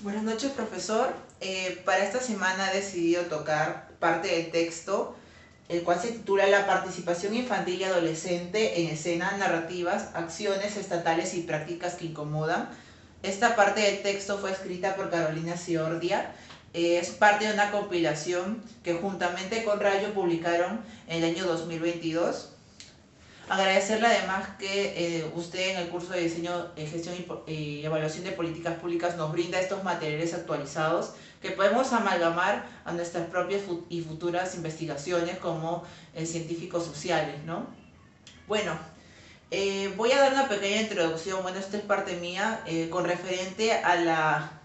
Buenas noches, profesor. Para esta semana he decidido tocar parte del texto, el cual se titula La participación infantil y adolescente en escenas narrativas, acciones estatales y prácticas que incomodan. Esta parte del texto fue escrita por Carolina Ciordia. Es parte de una compilación que juntamente con Rayo publicaron en el año 2022. Agradecerle además que usted en el curso de diseño, gestión y evaluación de políticas públicas nos brinda estos materiales actualizados que podemos amalgamar a nuestras propias y futuras investigaciones como científicos sociales, ¿no? Bueno, voy a dar una pequeña introducción, bueno, esta es parte mía, con referente a la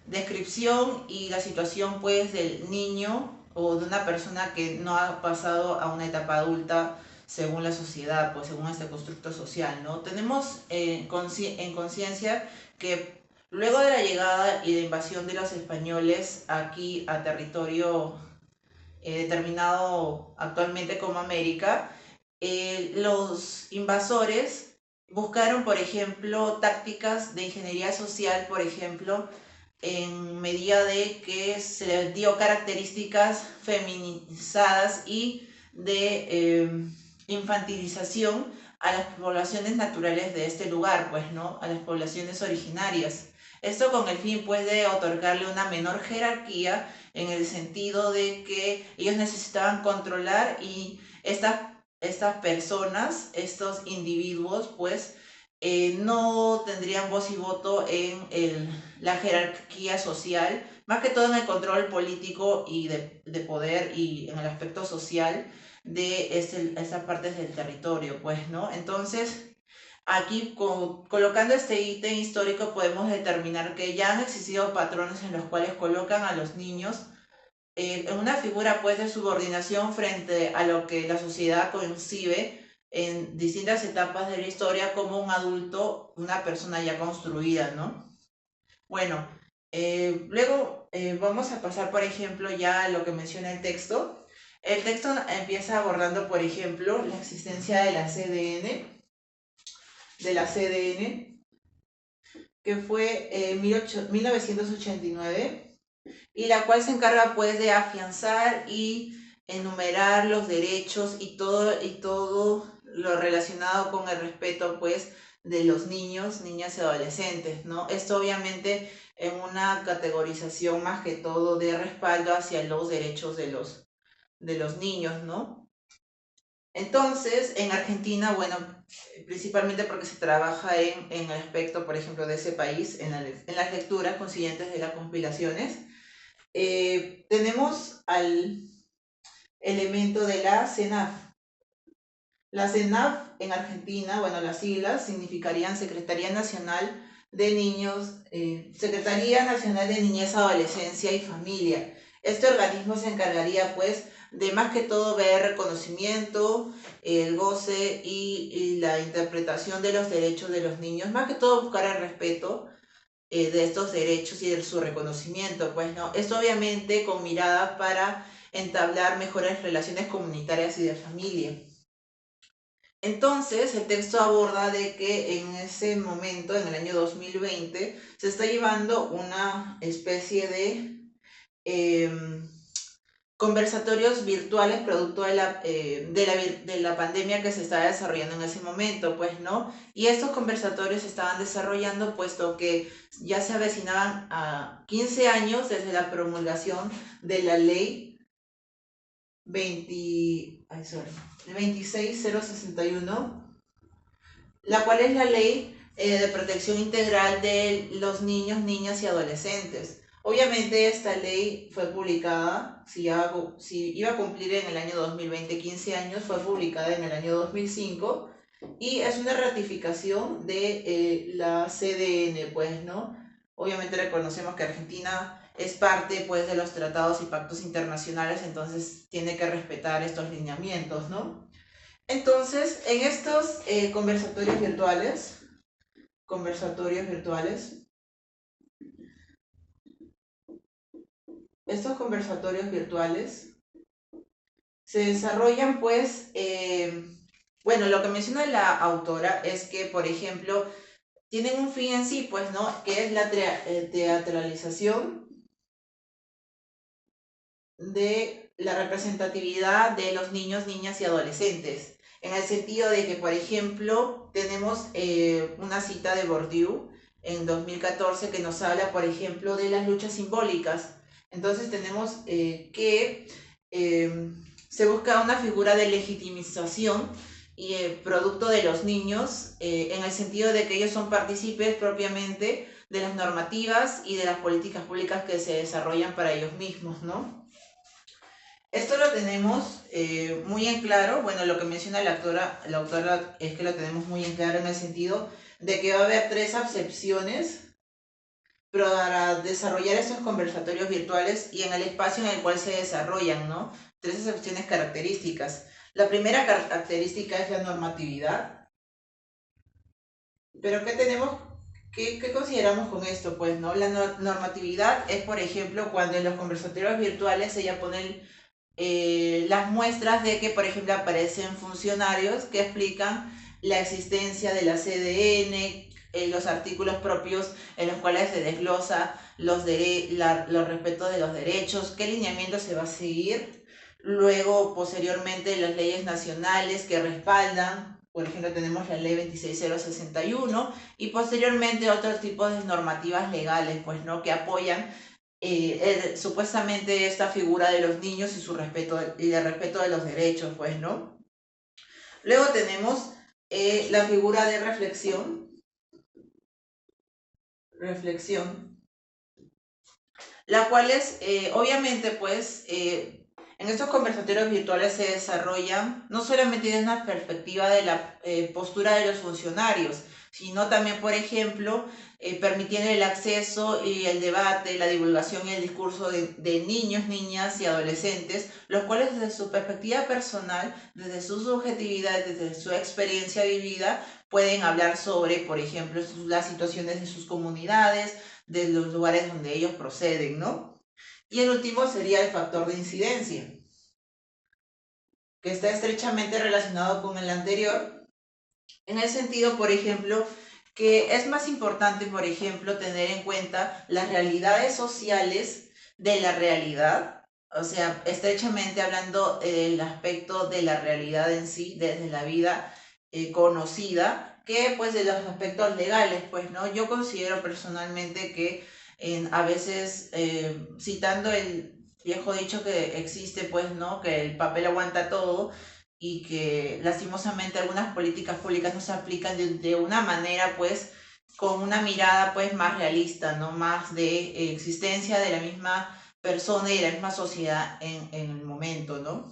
descripción y la situación pues del niño o de una persona que no ha pasado a una etapa adulta según la sociedad, pues según este constructo social, ¿no? Tenemos en conciencia que luego de la llegada y la invasión de los españoles aquí a territorio determinado actualmente como América, los invasores buscaron, por ejemplo, tácticas de ingeniería social, por ejemplo, en medida de que se les dio características feminizadas y de infantilización a las poblaciones naturales de este lugar, pues, ¿no? A las poblaciones originarias. Esto con el fin, pues, de otorgarle una menor jerarquía en el sentido de que ellos necesitaban controlar y estas personas, estos individuos, pues, no tendrían voz y voto en la jerarquía social, más que todo en el control político y de poder y en el aspecto social de esas partes del territorio, pues, ¿no? Entonces, aquí colocando este ítem histórico podemos determinar que ya han existido patrones en los cuales colocan a los niños en una figura pues de subordinación frente a lo que la sociedad concibe en distintas etapas de la historia como un adulto, una persona ya construida, ¿no? Bueno, luego vamos a pasar, por ejemplo, ya a lo que menciona el texto. El texto empieza abordando, por ejemplo, la existencia de la CDN, que fue en 1989 y la cual se encarga pues de afianzar y enumerar los derechos y todo lo relacionado con el respeto pues de los niños, niñas y adolescentes, ¿no? Esto obviamente en una categorización más que todo de respaldo hacia los derechos de los niños, ¿no? Entonces, en Argentina, bueno, principalmente porque se trabaja en el aspecto, por ejemplo, de ese país, en las lecturas consiguientes de las compilaciones, tenemos al elemento de la CENAF. La CENAF en Argentina, bueno, las siglas significarían Secretaría Nacional de Niños, Secretaría Nacional de Niñez, Adolescencia y Familia. Este organismo se encargaría, pues, de más que todo ver reconocimiento, el goce y la interpretación de los derechos de los niños, más que todo buscar el respeto de estos derechos y de su reconocimiento, pues, ¿no? Esto obviamente con mirada para entablar mejores relaciones comunitarias y de familia. Entonces, el texto aborda de que en ese momento, en el año 2020, se está llevando una especie eh, conversatorios virtuales producto de la pandemia que se estaba desarrollando en ese momento, pues, ¿no? Y estos conversatorios se estaban desarrollando puesto que ya se avecinaban a 15 años desde la promulgación de la ley 26061, la cual es la ley de protección integral de los niños, niñas y adolescentes. Obviamente esta ley fue publicada, si iba a cumplir en el año 2020 15 años, fue publicada en el año 2005 y es una ratificación de la CDN, pues, ¿no? Obviamente reconocemos que Argentina es parte, pues, de los tratados y pactos internacionales, entonces tiene que respetar estos lineamientos, ¿no? Entonces, en estos conversatorios virtuales, estos conversatorios virtuales se desarrollan, pues, bueno, lo que menciona la autora es que, por ejemplo, tienen un fin en sí, pues, ¿no? Que es la teatralización de la representatividad de los niños, niñas y adolescentes. En el sentido de que, por ejemplo, tenemos una cita de Bourdieu en 2014 que nos habla, por ejemplo, de las luchas simbólicas. Entonces tenemos que se busca una figura de legitimización y producto de los niños, en el sentido de que ellos son partícipes propiamente de las normativas y de las políticas públicas que se desarrollan para ellos mismos, ¿no? Esto lo tenemos muy en claro. Bueno, lo que menciona la autora es que lo tenemos muy en claro en el sentido de que va a haber tres acepciones para desarrollar estos conversatorios virtuales y en el espacio en el cual se desarrollan, ¿no? Tres acepciones características. La primera característica es la normatividad. Pero ¿qué tenemos? ¿Qué consideramos con esto? Pues, ¿no? La normatividad es, por ejemplo, cuando en los conversatorios virtuales ella pone las muestras de que, por ejemplo, aparecen funcionarios que explican la existencia de la CDN, los artículos propios en los cuales se desglosa los respetos de los derechos, qué lineamiento se va a seguir. Luego, posteriormente, las leyes nacionales que respaldan, por ejemplo, tenemos la ley 26061 y posteriormente otros tipos de normativas legales, pues, ¿no? Que apoyan supuestamente esta figura de los niños y su respeto y el respeto de los derechos, pues, ¿no? Luego tenemos la figura de reflexión, la cual es, obviamente, pues, en estos conversatorios virtuales se desarrollan no solamente desde una perspectiva de la postura de los funcionarios, sino también, por ejemplo, permitiendo el acceso y el debate, la divulgación y el discurso de niños, niñas y adolescentes, los cuales desde su perspectiva personal, desde su subjetividad, desde su experiencia vivida, pueden hablar sobre, por ejemplo, las situaciones de sus comunidades, de los lugares donde ellos proceden, ¿no? Y el último sería el factor de incidencia, que está estrechamente relacionado con el anterior, en el sentido, por ejemplo, que es más importante, por ejemplo, tener en cuenta las realidades sociales de la realidad, o sea, estrechamente hablando del aspecto de la realidad en sí, desde la vida conocida, que pues de los aspectos legales, pues, ¿no? Yo considero personalmente que a veces, citando el viejo dicho que existe, pues, ¿no? Que el papel aguanta todo, y que lastimosamente algunas políticas públicas no se aplican de una manera, pues, con una mirada, pues, más realista, ¿no? Más de existencia de la misma persona y de la misma sociedad en el momento, ¿no?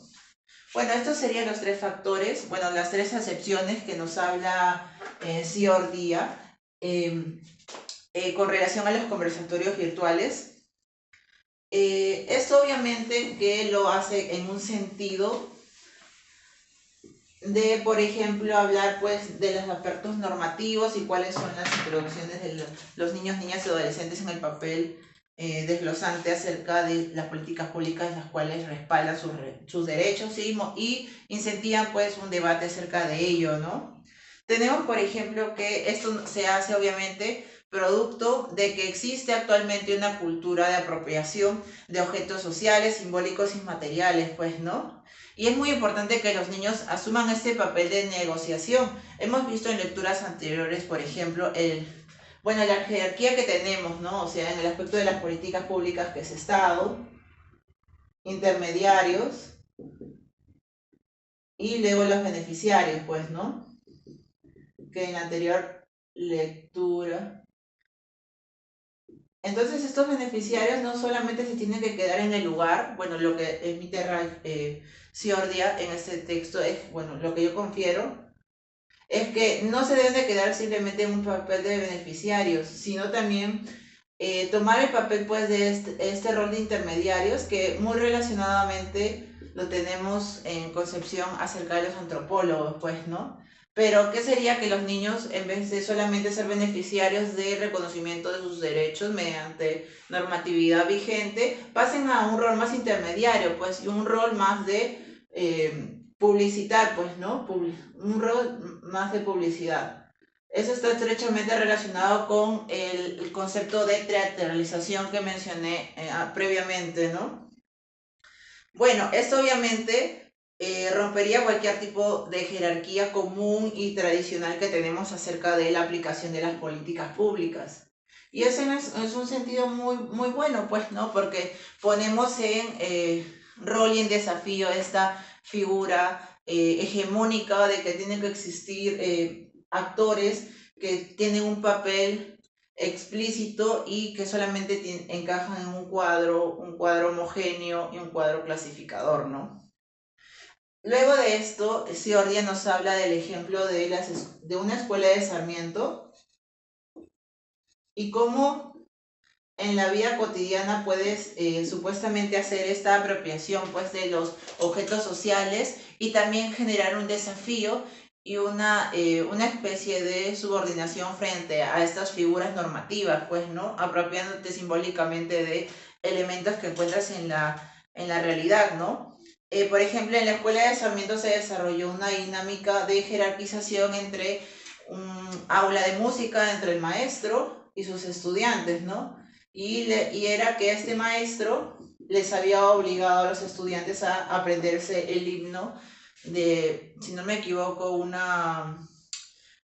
Bueno, estos serían los tres factores, bueno, las tres acepciones que nos habla Sior Díaz con relación a los conversatorios virtuales. Esto obviamente que lo hace en un sentido de, por ejemplo, hablar pues de los aspectos normativos y cuáles son las introducciones de los niños, niñas y adolescentes en el papel desglosante acerca de las políticas públicas las cuales respaldan sus derechos y incentivan pues un debate acerca de ello, ¿no? Tenemos, por ejemplo, que esto se hace obviamente producto de que existe actualmente una cultura de apropiación de objetos sociales, simbólicos y materiales, pues, ¿no? Y es muy importante que los niños asuman este papel de negociación. Hemos visto en lecturas anteriores, por ejemplo, bueno, la jerarquía que tenemos, ¿no? O sea, en el aspecto de las políticas públicas, que es Estado, intermediarios y luego los beneficiarios, pues, ¿no? Que en la anterior lectura. Entonces, estos beneficiarios no solamente se tienen que quedar en el lugar, bueno, lo que emite Siordia en este texto es, bueno, lo que yo confiero, es que no se deben de quedar simplemente en un papel de beneficiarios, sino también tomar el papel pues de este rol de intermediarios que muy relacionadamente lo tenemos en concepción acerca de los antropólogos, pues, ¿no? Pero, ¿qué sería que los niños, en vez de solamente ser beneficiarios de reconocimiento de sus derechos mediante normatividad vigente, pasen a un rol más intermediario, pues, y un rol más de publicitar, pues, ¿no? Un rol más de publicidad. Eso está estrechamente relacionado con el concepto de teatralización que mencioné previamente, ¿no? Bueno, esto obviamente rompería cualquier tipo de jerarquía común y tradicional que tenemos acerca de la aplicación de las políticas públicas. Y eso es un sentido muy bueno, pues, ¿no? Porque ponemos en rol y en desafío esta figura hegemónica de que tienen que existir actores que tienen un papel explícito y que solamente encajan en un cuadro homogéneo y un cuadro clasificador, ¿no? Luego de esto, Ciordia nos habla del ejemplo de una escuela de Sarmiento y cómo en la vida cotidiana puedes supuestamente hacer esta apropiación pues de los objetos sociales y también generar un desafío y una especie de subordinación frente a estas figuras normativas, pues, ¿no? Apropiándote simbólicamente de elementos que encuentras en la realidad, ¿no? Por ejemplo, en la escuela de Sarmiento se desarrolló una dinámica de jerarquización entre un aula de música, entre el maestro y sus estudiantes, ¿no? Y era que este maestro les había obligado a los estudiantes a aprenderse el himno de, si no me equivoco,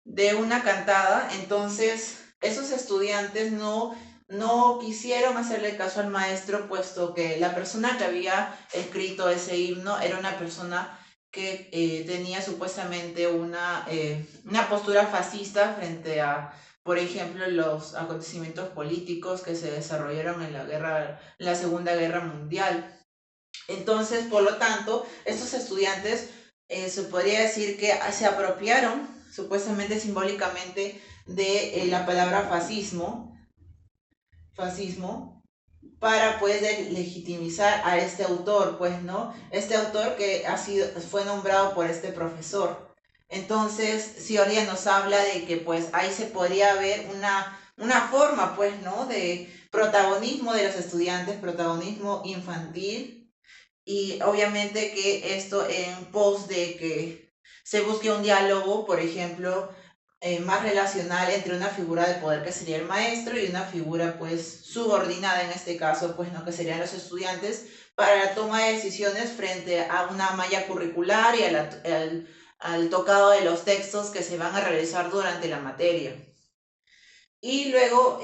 de una cantada. Entonces, esos estudiantes no quisieron hacerle caso al maestro, puesto que la persona que había escrito ese himno era una persona que tenía supuestamente una postura fascista frente a, por ejemplo, los acontecimientos políticos que se desarrollaron en en la Segunda Guerra Mundial. Entonces, por lo tanto, estos estudiantes se podría decir que se apropiaron supuestamente simbólicamente de la palabra fascismo, para pues legitimizar a este autor, pues, ¿no? Este autor que fue nombrado por este profesor. Entonces, Cioria nos habla de que pues ahí se podría ver una forma, pues, ¿no? De protagonismo de los estudiantes, protagonismo infantil, y obviamente que esto en pos de que se busque un diálogo, por ejemplo, más relacional entre una figura de poder que sería el maestro y una figura pues subordinada en este caso, pues no, que serían los estudiantes, para la toma de decisiones frente a una malla curricular y al tocado de los textos que se van a realizar durante la materia. Y luego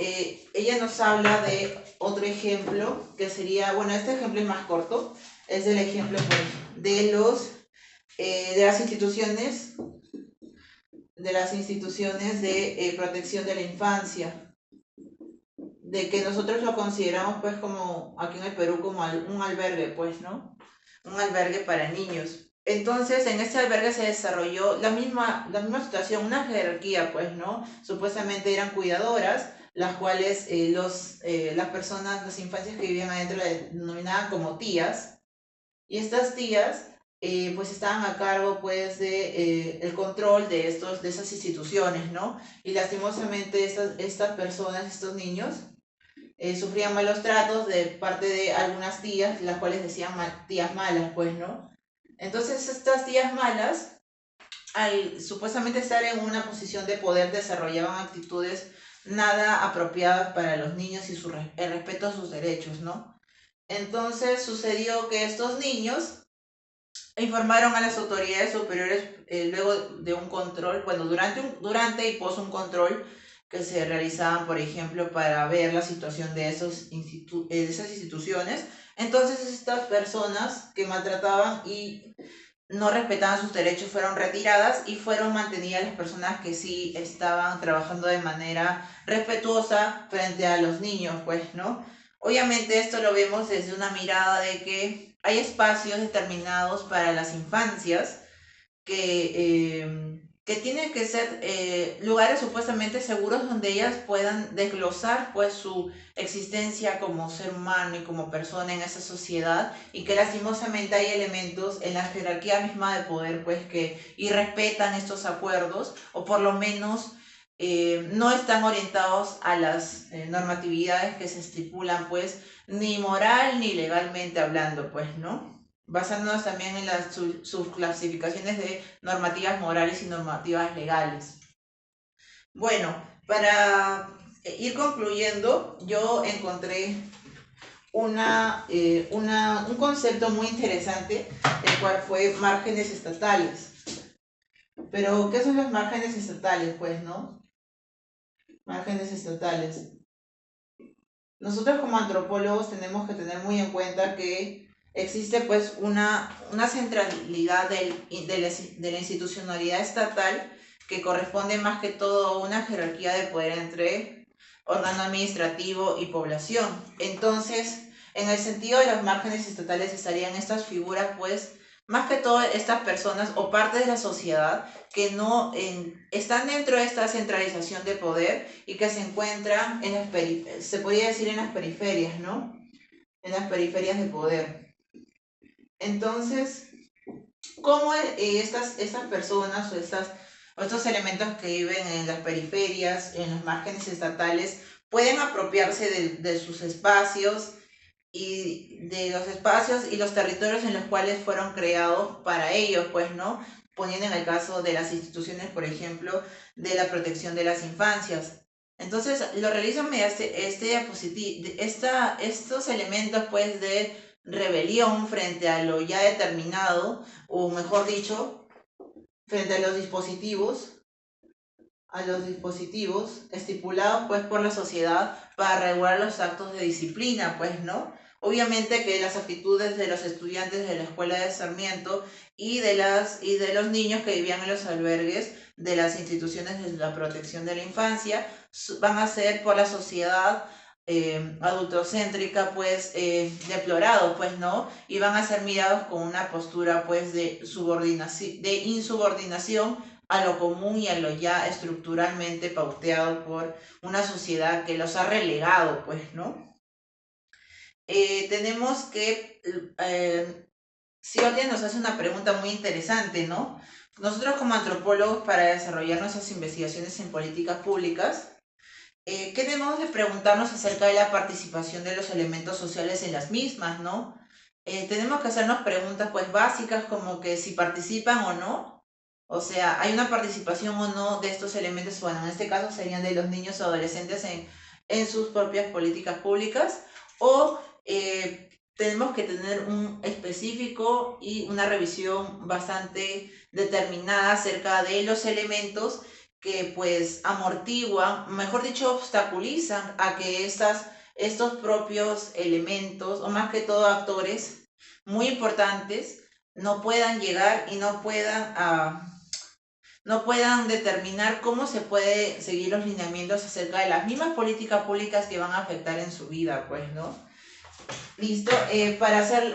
ella nos habla de otro ejemplo, que sería, bueno, este ejemplo es más corto, es el ejemplo pues, de las instituciones de protección de la infancia, de que nosotros lo consideramos pues como aquí en el Perú como un albergue, pues, ¿no? Un albergue para niños. Entonces, en este albergue se desarrolló la misma situación, una jerarquía, pues, ¿no? Supuestamente eran cuidadoras, las cuales las personas, las infancias que vivían adentro las denominaban como tías, y estas tías pues estaban a cargo pues de el control de esas instituciones, ¿no? Y lastimosamente estas personas, estos niños, sufrían malos tratos de parte de algunas tías, las cuales decían tías malas, pues, ¿no? Entonces estas tías malas, al supuestamente estar en una posición de poder, desarrollaban actitudes nada apropiadas para los niños y el respeto a sus derechos, ¿no? Entonces sucedió que estos niños informaron a las autoridades superiores luego de un control, bueno, durante y pos un control que se realizaban, por ejemplo, para ver la situación de de esas instituciones. Entonces estas personas que maltrataban y no respetaban sus derechos fueron retiradas y fueron mantenidas las personas que sí estaban trabajando de manera respetuosa frente a los niños, pues, ¿no? Obviamente esto lo vemos desde una mirada de que hay espacios determinados para las infancias que tienen que ser lugares supuestamente seguros donde ellas puedan desglosar pues su existencia como ser humano y como persona en esa sociedad, y que lastimosamente hay elementos en la jerarquía misma de poder pues que irrespetan estos acuerdos, o por lo menos no están orientados a las normatividades que se estipulan pues ni moral ni legalmente hablando, pues, ¿no? Basándonos también en las subclasificaciones de normativas morales y normativas legales. Bueno, para ir concluyendo, yo encontré un concepto muy interesante, el cual fue márgenes estatales. Pero, ¿qué son los márgenes estatales? Pues, ¿no? Márgenes estatales. Nosotros como antropólogos tenemos que tener muy en cuenta que existe pues una centralidad de la institucionalidad estatal que corresponde más que todo a una jerarquía de poder entre órgano administrativo y población. Entonces, en el sentido de los márgenes estatales estarían estas figuras pues más que todo estas personas o parte de la sociedad que no están dentro de esta centralización de poder y que se encuentran en se podría decir en las periferias, ¿no? En las periferias de poder. Entonces, ¿cómo estas personas o estos elementos que viven en las periferias, en los márgenes estatales, pueden apropiarse de sus espacios y de los espacios y los territorios en los cuales fueron creados para ellos, pues, ¿no? Poniendo en el caso de las instituciones, por ejemplo, de la protección de las infancias. Entonces, lo realizan mediante estos elementos, pues, de rebelión frente a lo ya determinado, o mejor dicho, frente a los dispositivos estipulados pues por la sociedad para regular los actos de disciplina, pues, ¿no? Obviamente que las actitudes de los estudiantes de la escuela de Sarmiento y de los niños que vivían en los albergues de las instituciones de la protección de la infancia van a ser por la sociedad adultocéntrica pues deplorados, pues, ¿no? Y van a ser mirados con una postura pues de insubordinación a lo común y a lo ya estructuralmente pauteado por una sociedad que los ha relegado, pues, ¿no? Tenemos que, Ciordia nos hace una pregunta muy interesante, ¿no? Nosotros como antropólogos, para desarrollar nuestras investigaciones en políticas públicas, ¿qué debemos de preguntarnos acerca de la participación de los elementos sociales en las mismas, ¿no? Tenemos que hacernos preguntas pues básicas como que si participan o no, o sea, hay una participación o no de estos elementos, bueno, en este caso serían de los niños o adolescentes en sus propias políticas públicas, o tenemos que tener un específico y una revisión bastante determinada acerca de los elementos que pues amortiguan, mejor dicho, obstaculizan a que estos propios elementos, o más que todo actores muy importantes, no puedan llegar y no puedan determinar cómo se puede seguir los lineamientos acerca de las mismas políticas públicas que van a afectar en su vida, pues, ¿no? Listo, para hacer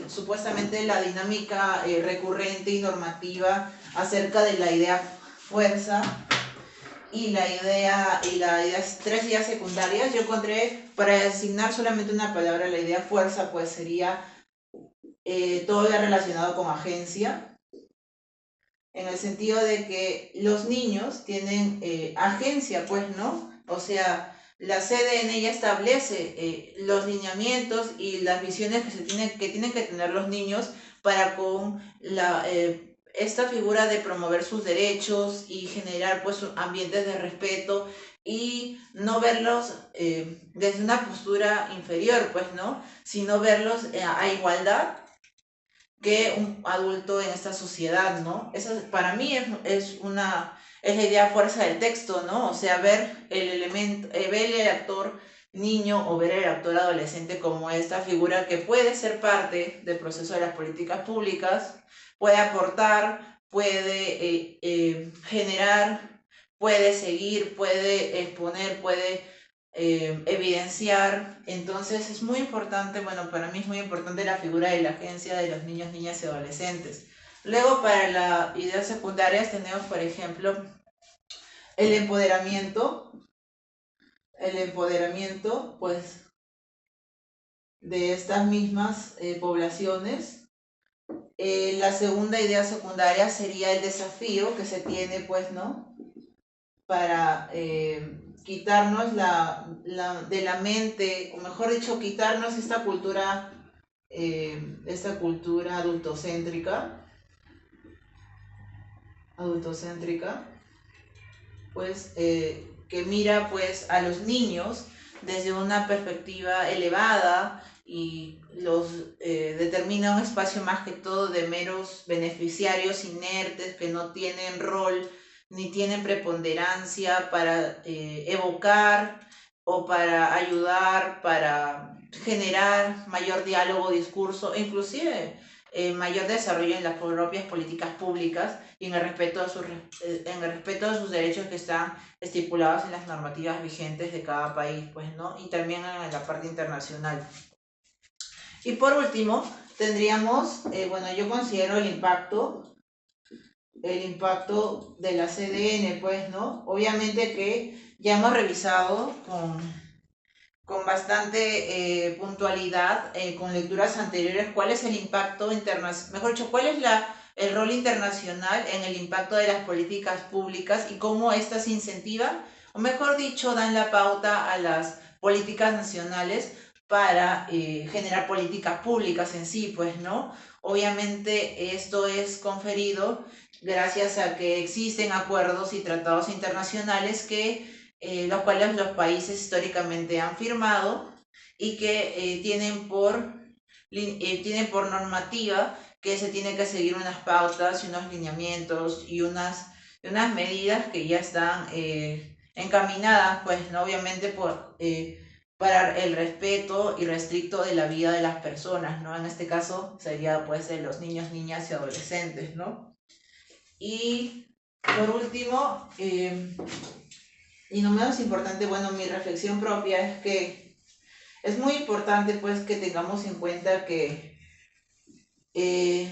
supuestamente la dinámica recurrente y normativa acerca de la idea fuerza tres ideas secundarias, yo encontré para designar solamente una palabra la idea fuerza, pues sería todo lo relacionado con agencia, en el sentido de que los niños tienen agencia, pues, ¿no? O sea, la CDN ya establece los lineamientos y las visiones que tienen que tener los niños para con esta figura de promover sus derechos y generar pues ambientes de respeto y no verlos desde una postura inferior, pues, ¿no? Sino verlos a igualdad que un adulto en esta sociedad, ¿no? Eso para mí es la idea fuerza del texto, ¿no? O sea, ver el elemento, ver el actor niño o ver el actor adolescente como esta figura que puede ser parte del proceso de las políticas públicas, puede aportar, puede generar, puede seguir, puede exponer, puede evidenciar. Entonces es muy importante, bueno, para mí es muy importante la figura de la agencia de los niños, niñas y adolescentes. Luego, para las ideas secundarias tenemos, por ejemplo, el empoderamiento, pues, de estas mismas poblaciones. La segunda idea secundaria sería el desafío que se tiene, pues, ¿no? Para quitarnos de la mente, o mejor dicho, quitarnos esta cultura adultocéntrica, pues que mira pues a los niños desde una perspectiva elevada y los determina un espacio más que todo de meros beneficiarios inertes que no tienen rol ni tienen preponderancia para evocar o para ayudar, para generar mayor diálogo, discurso, e inclusive mayor desarrollo en las propias políticas públicas y en el respeto de sus derechos que están estipulados en las normativas vigentes de cada país, pues, ¿no? Y también en la parte internacional. Y por último, tendríamos, bueno, yo considero el impacto de la CDN, pues, ¿no? Obviamente que ya hemos revisado con bastante puntualidad, con lecturas anteriores, cuál es el impacto internacional, mejor dicho, cuál es el rol internacional en el impacto de las políticas públicas y cómo éstas incentivan, o mejor dicho, dan la pauta a las políticas nacionales para generar políticas públicas en sí, pues, ¿no? Obviamente esto es conferido gracias a que existen acuerdos y tratados internacionales los cuales los países históricamente han firmado y que tienen por normativa que se tienen que seguir unas pautas y unos lineamientos y unas medidas que ya están encaminadas, pues, ¿no? Obviamente para el respeto irrestricto de la vida de las personas, ¿no? En este caso sería pues de los niños, niñas y adolescentes, ¿no? Y por último, y no menos importante, bueno, mi reflexión propia es que es muy importante pues que tengamos en cuenta que,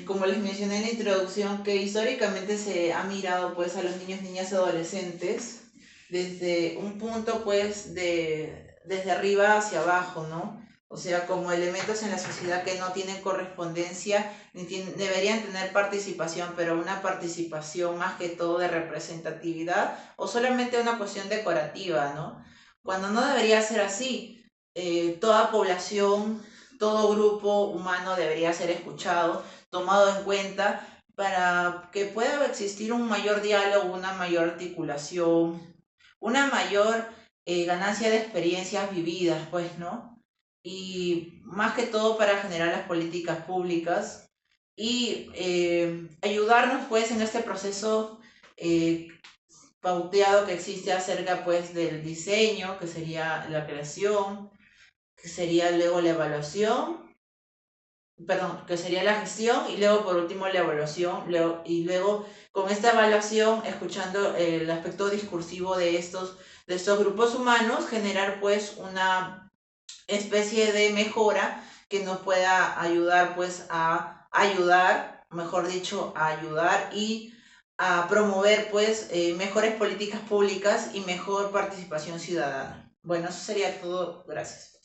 como les mencioné en la introducción, que históricamente se ha mirado pues a los niños, niñas y adolescentes desde un punto pues desde arriba hacia abajo, ¿no? O sea, como elementos en la sociedad que no tienen correspondencia, deberían tener participación, pero una participación más que todo de representatividad o solamente una cuestión decorativa, ¿no? Cuando no debería ser así. Toda población, todo grupo humano debería ser escuchado, tomado en cuenta para que pueda existir un mayor diálogo, una mayor articulación, una mayor ganancia de experiencias vividas, pues, ¿no? Y más que todo para generar las políticas públicas y ayudarnos, pues, en este proceso eh, pauteado que existe acerca, pues, del diseño, que sería la creación, que sería luego la evaluación, perdón, que sería la gestión y luego por último la evaluación, y luego con esta evaluación, escuchando el aspecto discursivo de estos grupos humanos, generar pues una especie de mejora que nos pueda ayudar pues a ayudar, mejor dicho, a ayudar y a promover pues mejores políticas públicas y mejor participación ciudadana. Bueno, eso sería todo. Gracias.